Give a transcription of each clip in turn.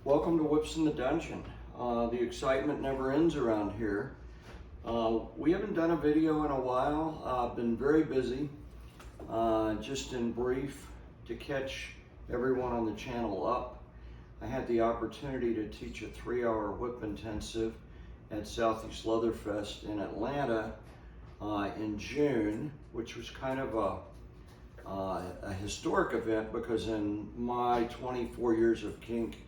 Welcome to Whips in the Dungeon. The excitement never ends around here. We haven't done a video in a while. I've been very busy. Just in brief, to catch everyone on the channel up, I had the opportunity to teach a 3-hour whip intensive at Southeast Leatherfest in Atlanta in June, which was kind of a historic event because in my 24 years of kink,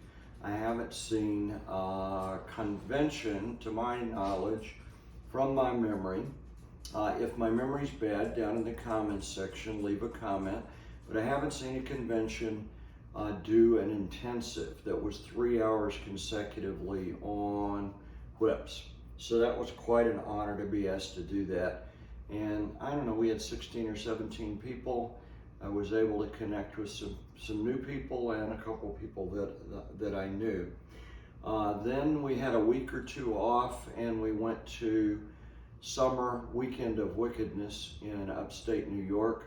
I haven't seen a convention, to my knowledge, from my memory. If my memory's bad, down in the comments section, leave a comment. But I haven't seen a convention do an intensive that was 3 hours consecutively on whips. So that was quite an honor to be asked to do that. And I don't know, we had 16 or 17 people. I was able to connect with some new people and a couple of people that I knew. Then we had a week or two off and we went to summer weekend of Wickedness in upstate New York.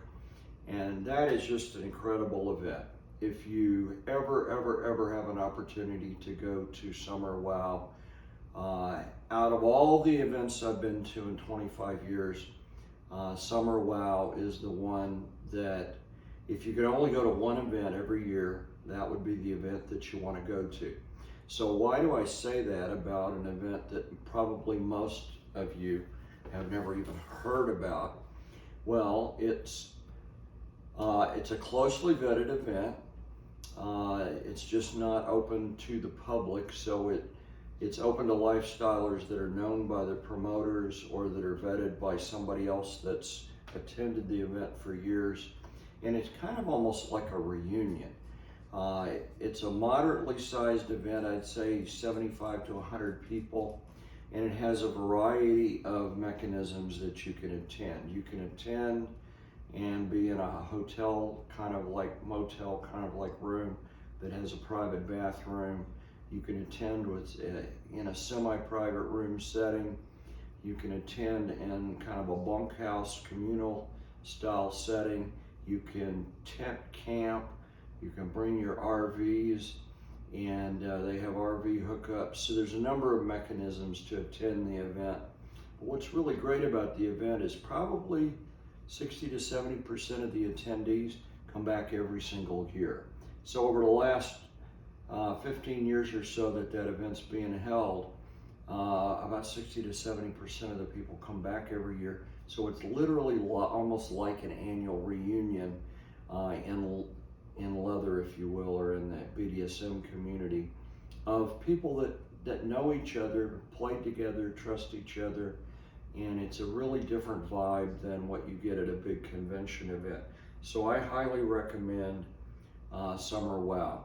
And that is just an incredible event. If you ever have an opportunity to go to Summer Wow, out of all the events I've been to in 25 years, Summer Wow is the one that, if you could only go to one event every year, that would be the event that you want to go to. So why do I say that about an event that probably most of you have never even heard about? Well, it's a closely vetted event. It's just not open to the public, so it's open to lifestylers that are known by the promoters or that are vetted by somebody else that's attended the event for years. And it's kind of almost like a reunion. It's a moderately sized event, I'd say 75 to 100 people, and it has a variety of mechanisms that you can attend. You can attend and be in a hotel, kind of like motel, kind of like room that has a private bathroom. You can attend in a semi-private room setting. You can attend in kind of a bunkhouse, communal style setting. You can tent camp, you can bring your RVs, and they have RV hookups. So there's a number of mechanisms to attend the event. But what's really great about the event is probably 60 to 70% of the attendees come back every single year. So over the last 15 years or so that event's being held, about 60 to 70% of the people come back every year. So it's literally almost like an annual reunion in leather, if you will, or in the BDSM community, of people that know each other, play together, trust each other, and it's a really different vibe than what you get at a big convention event. So I highly recommend Summer Wow.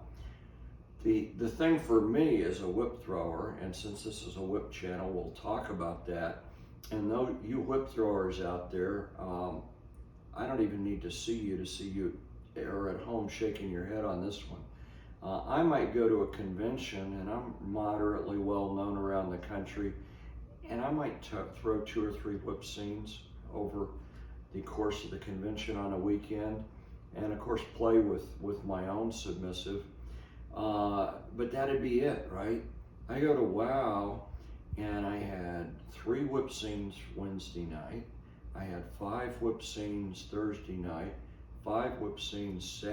The thing for me as a whip thrower, and since this is a whip channel, we'll talk about that. And though you whip throwers out there, I don't even need to see you or at home shaking your head on this one. I might go to a convention, and I'm moderately well known around the country, and I might throw 2 or 3 whip scenes over the course of the convention on a weekend, and of course play with my own submissive. But that'd be it, right? I go to WOW, and I had 3 whip scenes Wednesday night. I had 5 whip scenes Thursday night, 5 whip scenes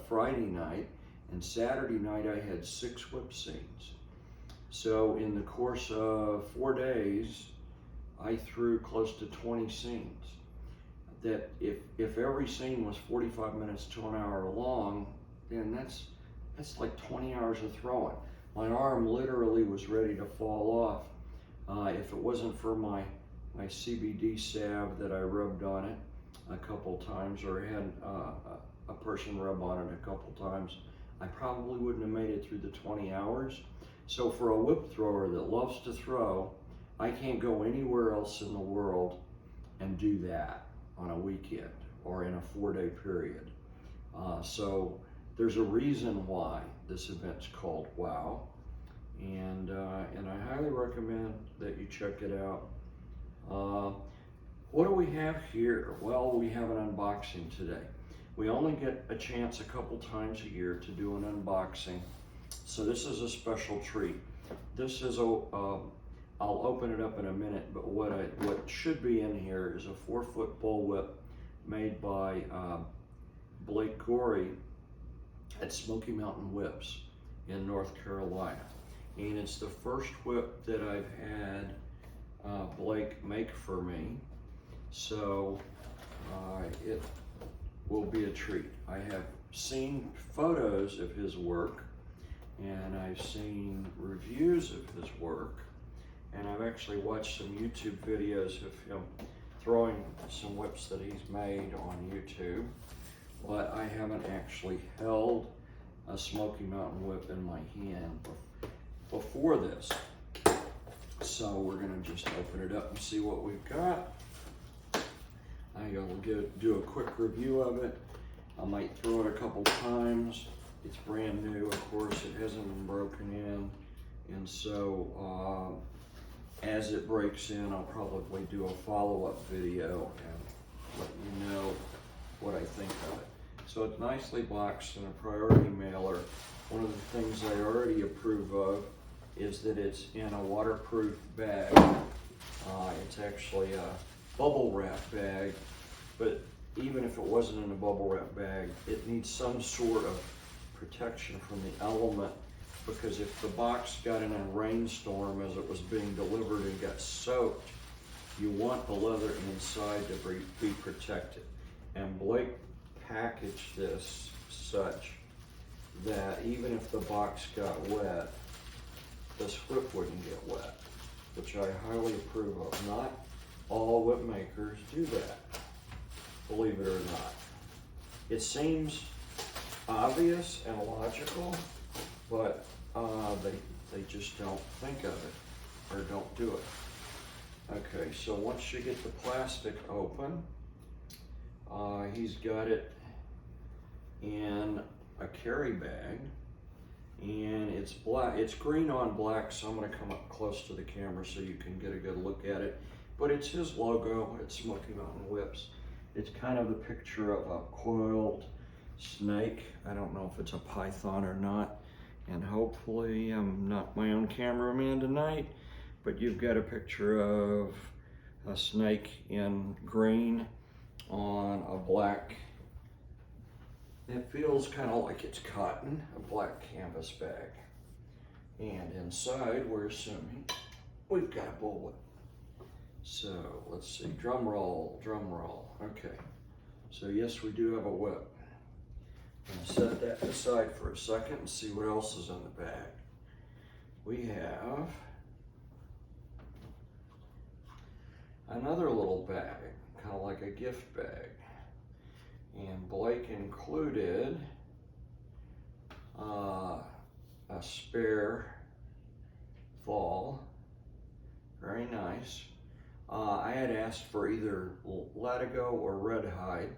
Friday night, and Saturday night I had 6 whip scenes. So in the course of 4 days, I threw close to 20 scenes. That if every scene was 45 minutes to an hour long, then that's like 20 hours of throwing. My arm literally was ready to fall off. If it wasn't for my CBD salve that I rubbed on it a couple times, or had a person rub on it a couple times, I probably wouldn't have made it through the 20 hours. So for a whip thrower that loves to throw, I can't go anywhere else in the world and do that on a weekend or in a 4-day period. So there's a reason why this event's called WOW, and I highly recommend that you check it out. What do we have here? Well, we have an unboxing today. We only get a chance a couple times a year to do an unboxing. So this is a special treat. This is I'll open it up in a minute, but what should be in here is a 4-foot bullwhip made by Blake Gorey at Smoky Mountain Whips in North Carolina. And it's the first whip that I've had Blake make for me. So it will be a treat. I have seen photos of his work, and I've seen reviews of his work, and I've actually watched some YouTube videos of him throwing some whips that he's made on YouTube, but I haven't actually held a Smoky Mountain whip in my hand before this. So we're gonna just open it up and see what we've got. I'll do a quick review of it. I might throw it a couple times. It's brand new, of course. It hasn't been broken in. And so as it breaks in, I'll probably do a follow-up video and let you know what I think of it. So it's nicely boxed in a priority mailer. One of the things I already approve of is that it's in a waterproof bag. It's actually a bubble wrap bag, but even if it wasn't in a bubble wrap bag, it needs some sort of protection from the element, because if the box got in a rainstorm as it was being delivered and got soaked, you want the leather inside to be protected. And Blake packaged this such that even if the box got wet, this whip wouldn't get wet, which I highly approve of. Not all whip makers do that, believe it or not. It seems obvious and logical, but they just don't think of it or don't do it. Okay, so once you get the plastic open, he's got it in a carry bag, and it's black. It's green on black, so I'm going to come up close to the camera so you can get a good look at it. But it's his logo at Smoky Mountain Whips. It's kind of the picture of a coiled snake. I don't know if it's a python or not, and hopefully I'm not my own cameraman tonight, but you've got a picture of a snake in green on a black, it feels kind of like it's cotton, a black canvas bag. And inside, we're assuming we've got a bullwhip. So let's see, drum roll, drum roll. Okay, so yes, we do have a whip. I'm gonna set that aside for a second and see what else is in the bag. We have another little bag, kind of like a gift bag. And Blake included a spare fall, very nice. I had asked for either Latigo or red hide.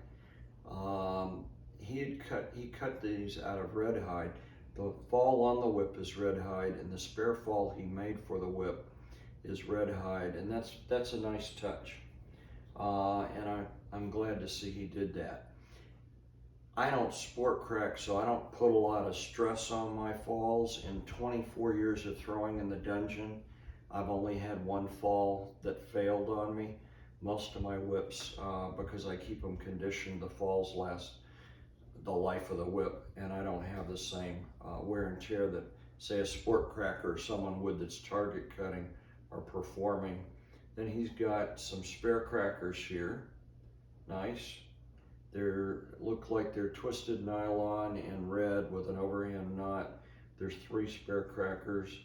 He cut these out of red hide. The fall on the whip is red hide, and the spare fall he made for the whip is red hide, and that's a nice touch. And I'm glad to see he did that. I don't sport crack, so I don't put a lot of stress on my falls. In 24 years of throwing in the dungeon, I've only had one fall that failed on me. Most of my whips, because I keep them conditioned, the falls last the life of the whip, and I don't have the same wear and tear that, say, a sport cracker or someone would that's target cutting or performing. Then he's got some spare crackers here, nice. They look like they're twisted nylon and red with an overhand knot. There's 3 spare crackers,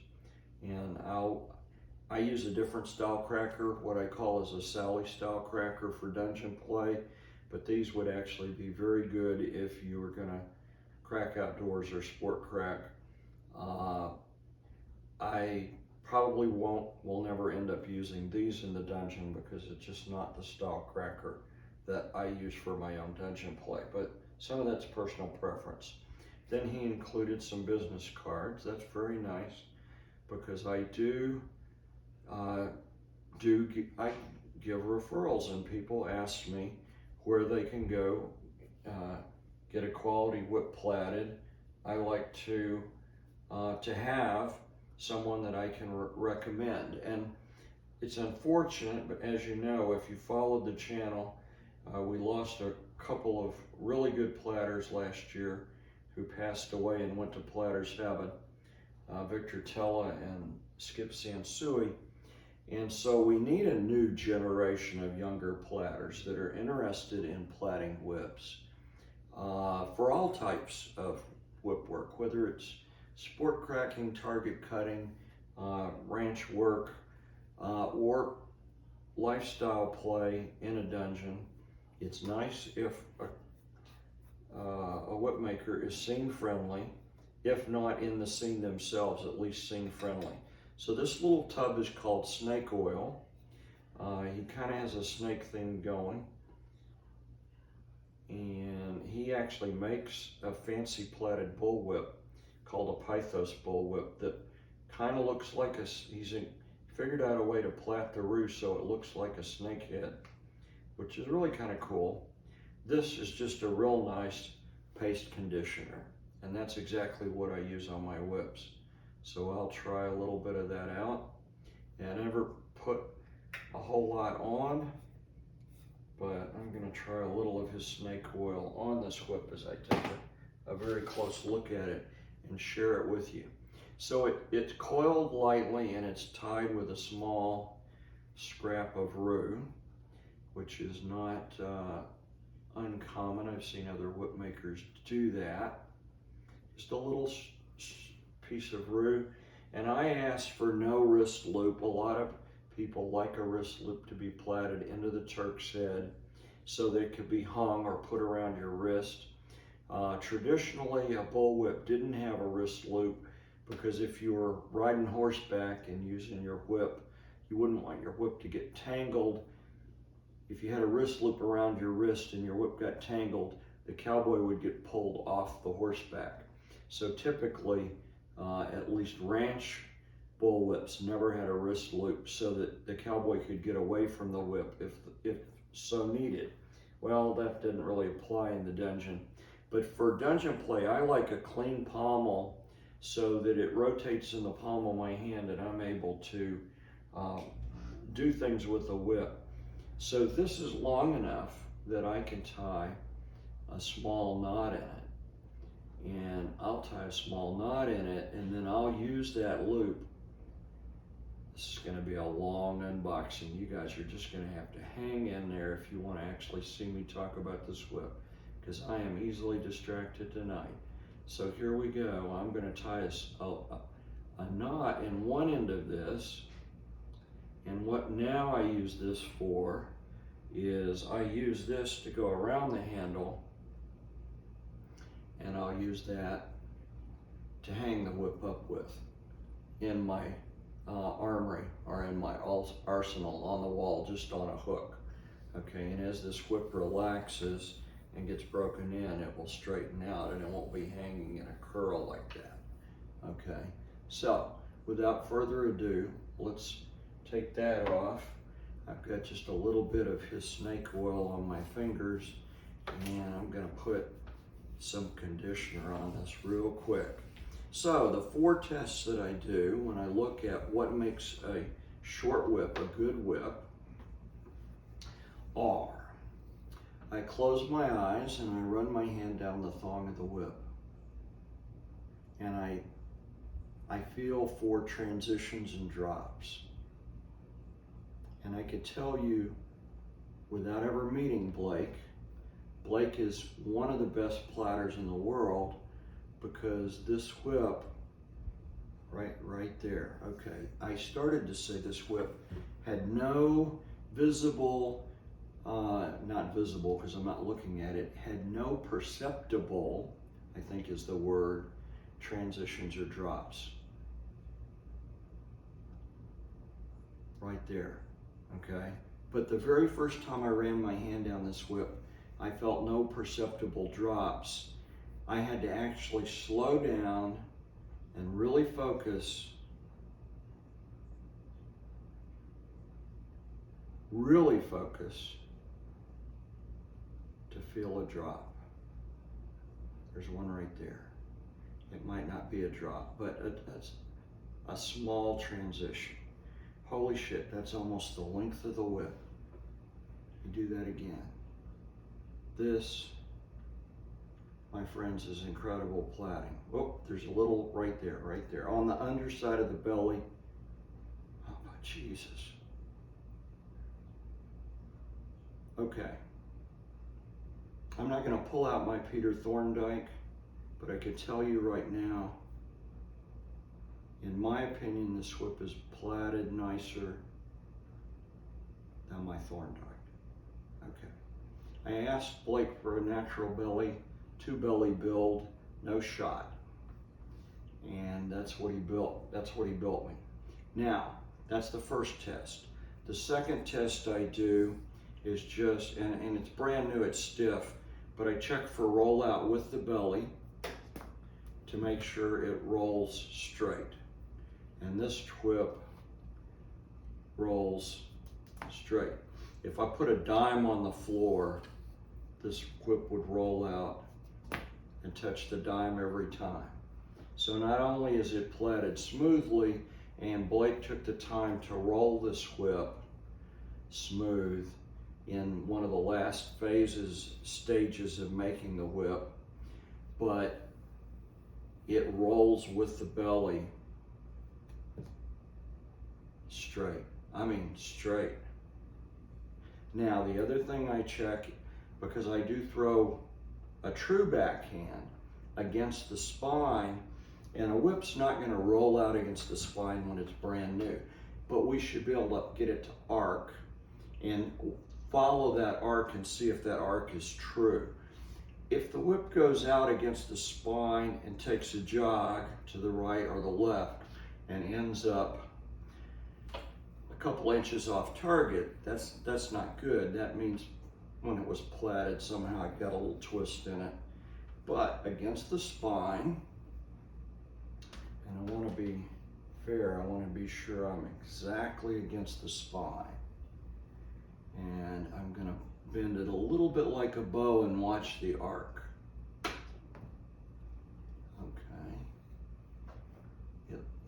and I use a different style cracker, what I call is a Sally style cracker for dungeon play, but these would actually be very good if you were gonna crack outdoors or sport crack. I probably will never end up using these in the dungeon because it's just not the style cracker that I use for my own dungeon play, but some of that's personal preference. Then he included some business cards. That's very nice, because I give referrals, and people ask me where they can go get a quality whip plaited. I like to to have someone that I can recommend. And it's unfortunate, but as you know, if you followed the channel, we lost a couple of really good platters last year who passed away and went to Platter's Heaven, Victor Tella and Skip Sansui. And so we need a new generation of younger platters that are interested in plaiting whips for all types of whip work, whether it's sport cracking, target cutting, ranch work, or lifestyle play in a dungeon. It's nice if a whip maker is scene friendly, if not in the scene themselves, at least scene friendly. So this little tub is called snake oil. He kind of has a snake thing going. And he actually makes a fancy plaited bullwhip called a Pythos bullwhip that kind of looks like he's figured out a way to plait the roost so it looks like a snake head, which is really kind of cool. This is just a real nice paste conditioner, and that's exactly what I use on my whips. So I'll try a little bit of that out. And I never put a whole lot on, but I'm gonna try a little of his snake oil on this whip as I take a very close look at it and share it with you. So it's coiled lightly and it's tied with a small scrap of rue, which is not uncommon. I've seen other whip makers do that. Just a little piece of rue. And I asked for no wrist loop. A lot of people like a wrist loop to be plaited into the Turk's head so that it could be hung or put around your wrist. Traditionally, a bullwhip didn't have a wrist loop because if you were riding horseback and using your whip, you wouldn't want your whip to get tangled. If you had a wrist loop around your wrist and your whip got tangled, the cowboy would get pulled off the horseback. So typically, at least ranch bullwhips never had a wrist loop so that the cowboy could get away from the whip if so needed. Well, that didn't really apply in the dungeon. But for dungeon play, I like a clean pommel so that it rotates in the palm of my hand and I'm able to do things with the whip. So this is long enough that I can tie a small knot in it. And I'll tie a small knot in it and then I'll use that loop. This is going to be a long unboxing. You guys are just going to have to hang in there if you want to actually see me talk about this whip, because I am easily distracted tonight. So here we go. I'm going to tie a knot in one end of this. And what now I use this for is I use this to go around the handle, and I'll use that to hang the whip up with in my armory or in my arsenal on the wall, just on a hook. Okay, and as this whip relaxes and gets broken in, it will straighten out and it won't be hanging in a curl like that. Okay, so without further ado, let's take that off. I've got just a little bit of his snake oil on my fingers, and I'm gonna put some conditioner on this real quick. So the 4 tests that I do when I look at what makes a short whip a good whip are, I close my eyes and I run my hand down the thong of the whip, and I feel for transitions and drops. And I could tell you, without ever meeting Blake, Blake is one of the best plaiters in the world, because this whip, right there, okay, I started to say this whip had no visible, not visible because I'm not looking at it, had no perceptible, I think is the word, transitions or drops. Right there, okay? But the very first time I ran my hand down this whip, I felt no perceptible drops. I had to actually slow down and really focus, to feel a drop. There's one right there. It might not be a drop, but a small transition. Holy shit, that's almost the length of the whip. You do that again. This, my friends, is incredible plaiting. Oh, there's a little right there, on the underside of the belly. Oh, my Jesus. Okay. I'm not going to pull out my Peter Thorndike, but I can tell you right now, in my opinion, this whip is plaited nicer than my Thorndike. Okay. I asked Blake for a natural belly, 2-belly build, no shot. And that's what he built. That's what he built me. Now, that's the first test. The second test I do is just, and it's brand new, it's stiff, but I check for rollout with the belly to make sure it rolls straight. And this whip rolls straight. If I put a dime on the floor, this whip would roll out and touch the dime every time. So not only is it plaited smoothly, and Blake took the time to roll this whip smooth in one of the last stages of making the whip, but it rolls with the belly straight. I mean, straight. Now, the other thing I check, because I do throw a true backhand against the spine, and a whip's not going to roll out against the spine when it's brand new, but we should be able to get it to arc and follow that arc and see if that arc is true. If the whip goes out against the spine and takes a jog to the right or the left and ends up a couple inches off target, that's not good. That means when it was plaited, somehow it got a little twist in it. But against the spine, and I want to be fair, I want to be sure I'm exactly against the spine. And I'm going to bend it a little bit like a bow and watch the arc. Okay.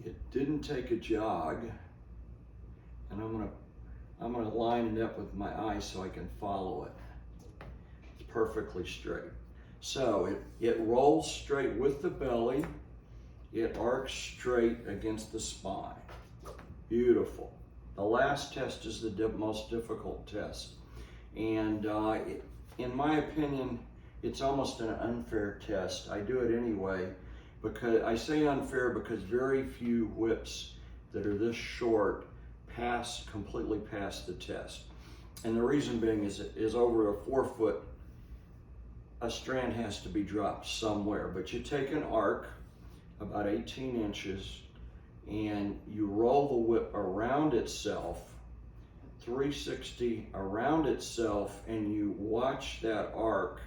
It didn't take a jog, and I'm gonna line it up with my eye so I can follow it. It's perfectly straight. So it rolls straight with the belly. It arcs straight against the spine. Beautiful. The last test is the most difficult test. And in my opinion, it's almost an unfair test. I do it anyway, because I say unfair because very few whips that are this short completely pass the test. And the reason being is over a 4 foot, a strand has to be dropped somewhere. But you take an arc about 18 inches and you roll the whip around itself, 360 around itself, and you watch that arc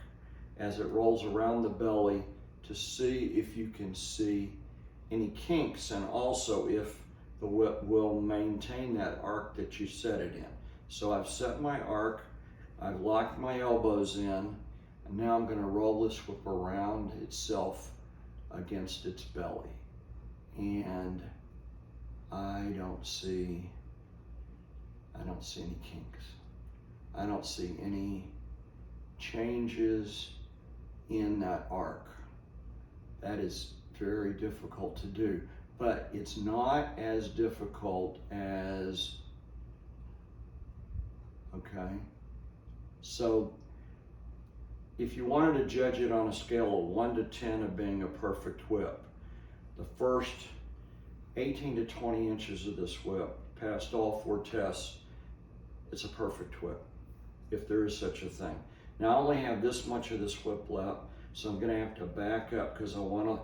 as it rolls around the belly to see if you can see any kinks, and also if the whip will maintain that arc that you set it in. So I've set my arc, I've locked my elbows in, and now I'm going to roll this whip around itself against its belly. And I don't see any kinks. I don't see any changes in that arc. That is very difficult to do, but it's not as difficult as, okay? So if you wanted to judge it on a scale of 1 to 10 of being a perfect whip, the first 18 to 20 inches of this whip passed all 4 tests. It's a perfect whip, if there is such a thing. Now I only have this much of this whip left, so I'm gonna have to back up because I wanna,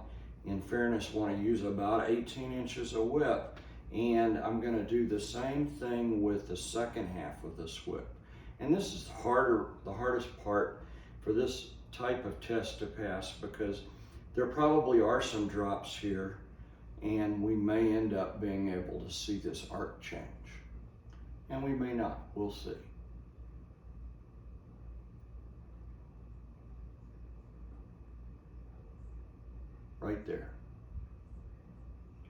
in fairness, wanna use about 18 inches of whip, and I'm gonna do the same thing with the second half of this whip. And this is the hardest part for this type of test to pass, because there probably are some drops here, and we may end up being able to see this arc change. And we may not, we'll see. Right there.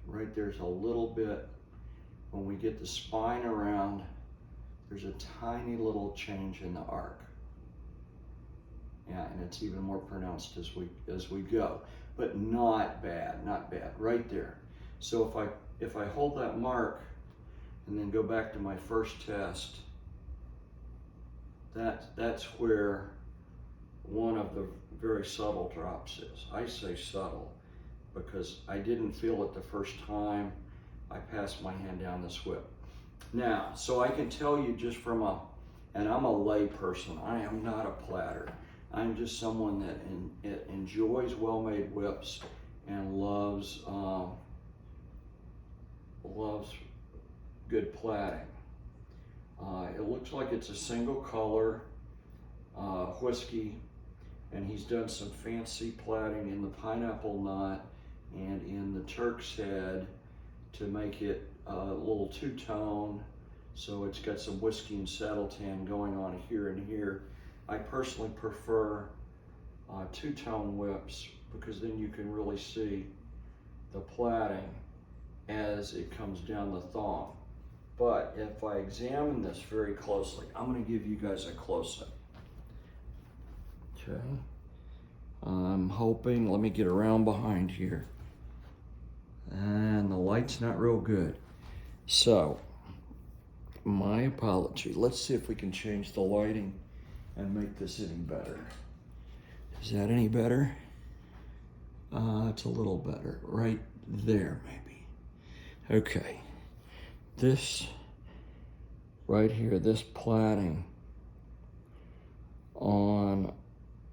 right there's a little bit, when we get the spine around, there's a tiny little change in the arc. Yeah, and it's even more pronounced as we go, but not bad, not bad, right there. So if I hold that mark and then go back to my first test, that's where one of the very subtle drops is. I say subtle because I didn't feel it the first time I passed my hand down this whip. Now, so I can tell you just from and I'm a lay person, I am not a platter. I'm just someone that enjoys well-made whips and loves good plaiting. It looks like it's a single color whiskey, and he's done some fancy plaiting in the pineapple nut and in the Turk's head to make it a little two-tone, so it's got some whiskey and saddle tan going on here and here. I personally prefer two-tone whips because then you can really see the plaiting as it comes down the thong. But if I examine this very closely, I'm going to give you guys a close-up. Okay. I'm hoping, let me get around behind here. And the light's not real good. So, my apology. Let's see if we can change the lighting and make this any better. Is that any better? It's a little better. Right there, maybe. Okay. This right here, this plaiting on,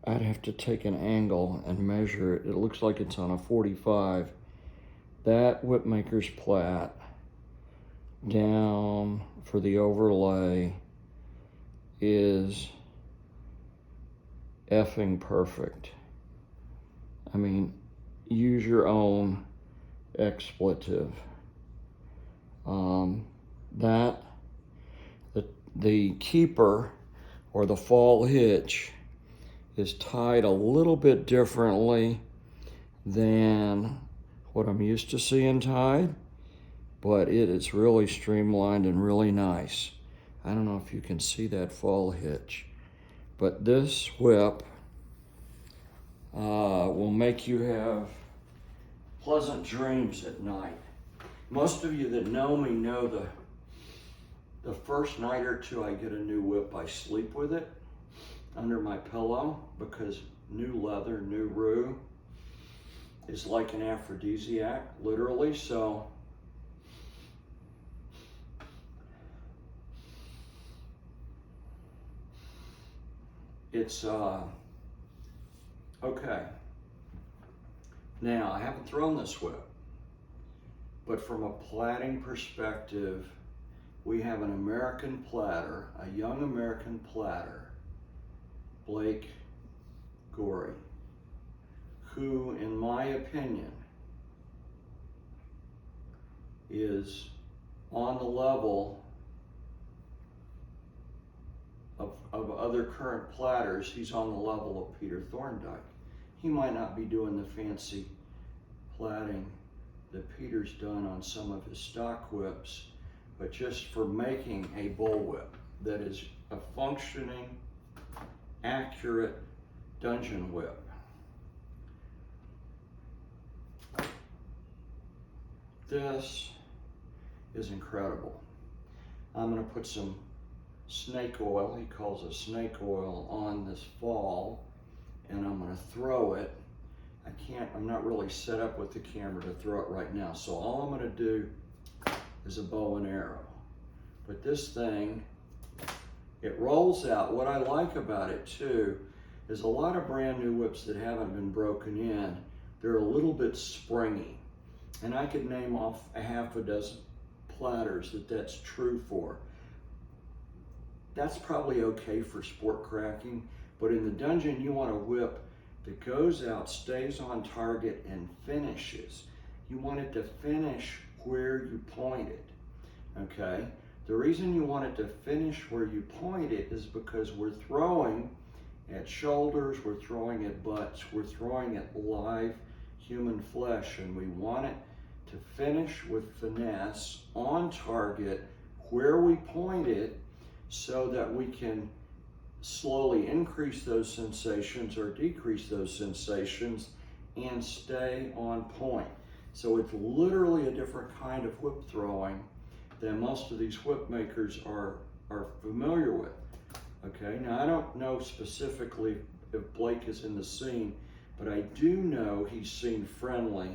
I'd have to take an angle and measure it. It looks like it's on a 45. That whipmaker's plait down for the overlay is effing perfect. I mean, use your own expletive. The keeper or the fall hitch is tied a little bit differently than what I'm used to seeing tied, but it is really streamlined and really nice. I don't know if you can see that fall hitch, but this whip will make you have pleasant dreams at night. Most of you that know me know the first night or two I get a new whip, I sleep with it under my pillow because new leather, new rue is like an aphrodisiac, literally. So it's okay. Now, I haven't thrown this whip, but from a plaiting perspective, we have an American plaiter, a young American plaiter, Blake Gorey, who, in my opinion, is on the level of other current plaiters. He's on the level of Peter Thorndike. He might not be doing the fancy plaiting that Peter's done on some of his stock whips, but just for making a bullwhip that is a functioning, accurate dungeon whip. This is incredible. I'm going to put some snake oil, he calls it snake oil, on this fall, and I'm going to throw it. I'm not really set up with the camera to throw it right now, so all I'm going to do is a bow and arrow. But this thing, it rolls out. What I like about it too is a lot of brand new whips that haven't been broken in, they're a little bit springy. And I could name off a half a dozen plaiters that's true for. That's probably okay for sport cracking, but in the dungeon you want a whip that goes out, stays on target, and finishes. You want it to finish where you point it, okay? The reason you want it to finish where you point it is because we're throwing at shoulders, we're throwing at butts, we're throwing at live human flesh, and we want it to finish with finesse on target where we point it, so that we can slowly increase those sensations or decrease those sensations and stay on point. So it's literally a different kind of whip throwing than most of these whip makers are familiar with. Okay, now I don't know specifically if Blake is in the scene, but I do know he's scene friendly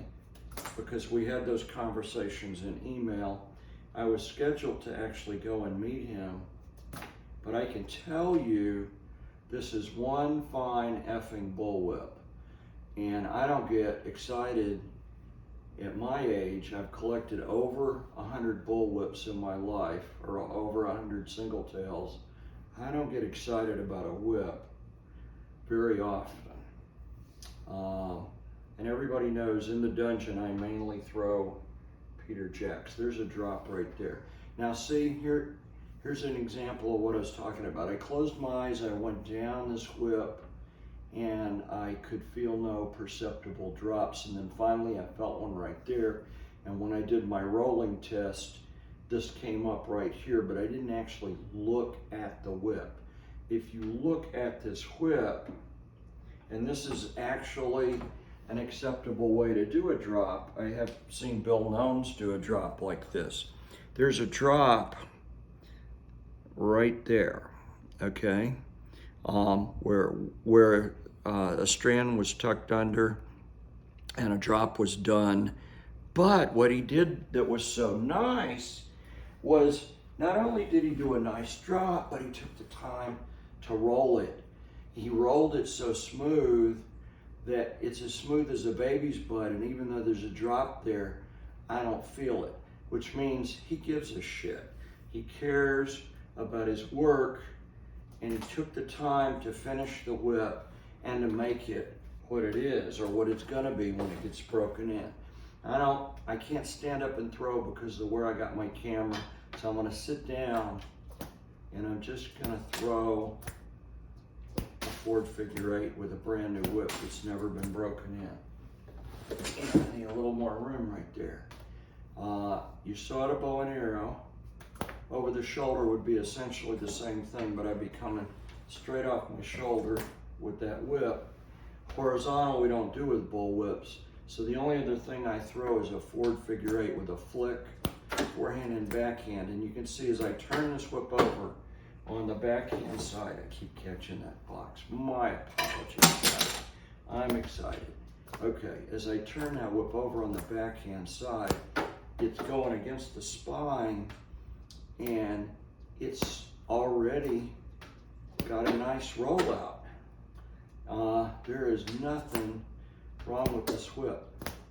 because we had those conversations in email. I was scheduled to actually go and meet him, but I can tell you this is one fine effing bullwhip. And I don't get excited at my age. I've collected over 100 bullwhips in my life, or over 100 single tails. I don't get excited about a whip very often. And everybody knows in the dungeon I mainly throw Peter Jacks. There's a drop right there. Now see, here's an example of what I was talking about. I closed my eyes, I went down this whip, and I could feel no perceptible drops. And then finally I felt one right there. And when I did my rolling test, this came up right here, but I didn't actually look at the whip. If you look at this whip, and this is actually an acceptable way to do a drop. I have seen Bill Nones do a drop like this. There's a drop right there, okay? Where a strand was tucked under and a drop was done. But what he did that was so nice was not only did he do a nice drop, but he took the time to roll it. He rolled it so smooth that it's as smooth as a baby's butt, and even though there's a drop there, I don't feel it, which means he gives a shit. He cares about his work, and he took the time to finish the whip and to make it what it is, or what it's gonna be when it gets broken in. I can't stand up and throw because of where I got my camera, so I'm gonna sit down and I'm just gonna throw a Ford figure 8 with a brand new whip that's never been broken in. And I need a little more room right there. You saw the bow and arrow. Over the shoulder would be essentially the same thing, but I'd be coming straight off my shoulder with that whip. Horizontal we don't do with bull whips, so the only other thing I throw is a Ford figure 8 with a flick, forehand and backhand. And you can see as I turn this whip over on the backhand side, I keep catching that box. My apologies, guys. I'm excited. Okay, as I turn that whip over on the backhand side, it's going against the spine, and it's already got a nice rollout. There is nothing wrong with this whip.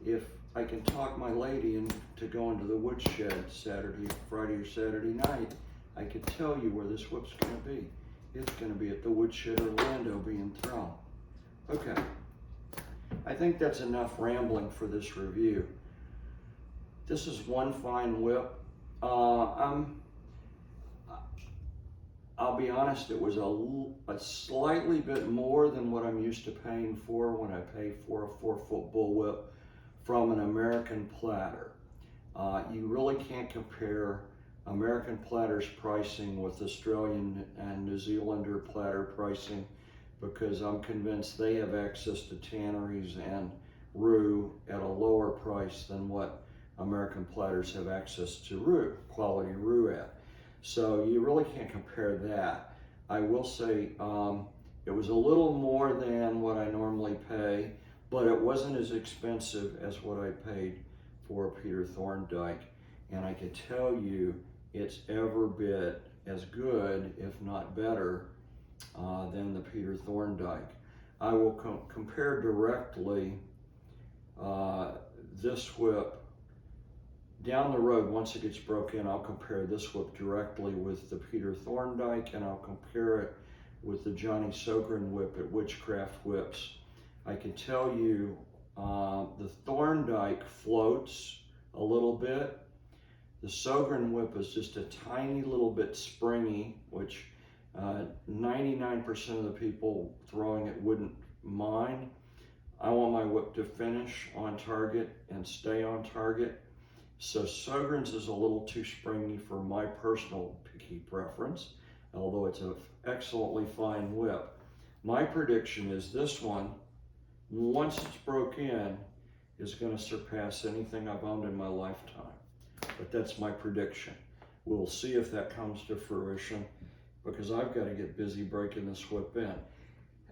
If I can talk my lady into going to the woodshed Friday or Saturday night, I could tell you where this whip's gonna be. It's gonna be at the woodshed Orlando being thrown. Okay, I think that's enough rambling for this review. This is one fine whip. I'll be honest, it was a slightly bit more than what I'm used to paying for when I pay for a 4-foot bullwhip from an American platter. You really can't compare American platter's pricing with Australian and New Zealander platter pricing, because I'm convinced they have access to tanneries and rue at a lower price than what American platters have access to rue, quality rue at. So you really can't compare that. I will say it was a little more than what I normally pay, but it wasn't as expensive as what I paid for Peter Thorndike. And I can tell you it's every bit as good, if not better, than the Peter Thorndike. I will compare directly this whip down the road. Once it gets broken, I'll compare this whip directly with the Peter Thorndike, and I'll compare it with the Johnny Sogren whip at Witchcraft Whips. I can tell you the Thorndike floats a little bit. The Sogren whip is just a tiny little bit springy, which 99% of the people throwing it wouldn't mind. I want my whip to finish on target and stay on target. So Sogren's is a little too springy for my personal picky preference, although it's an excellently fine whip. My prediction is this one, once it's broke in, is going to surpass anything I've owned in my lifetime. But that's my prediction. We'll see if that comes to fruition, because I've got to get busy breaking this whip in.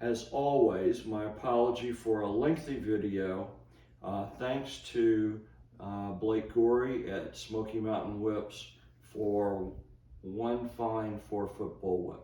As always, my apology for a lengthy video. Thanks to Blake Gorey at Smoky Mountain Whips for one fine 4-foot bullwhip.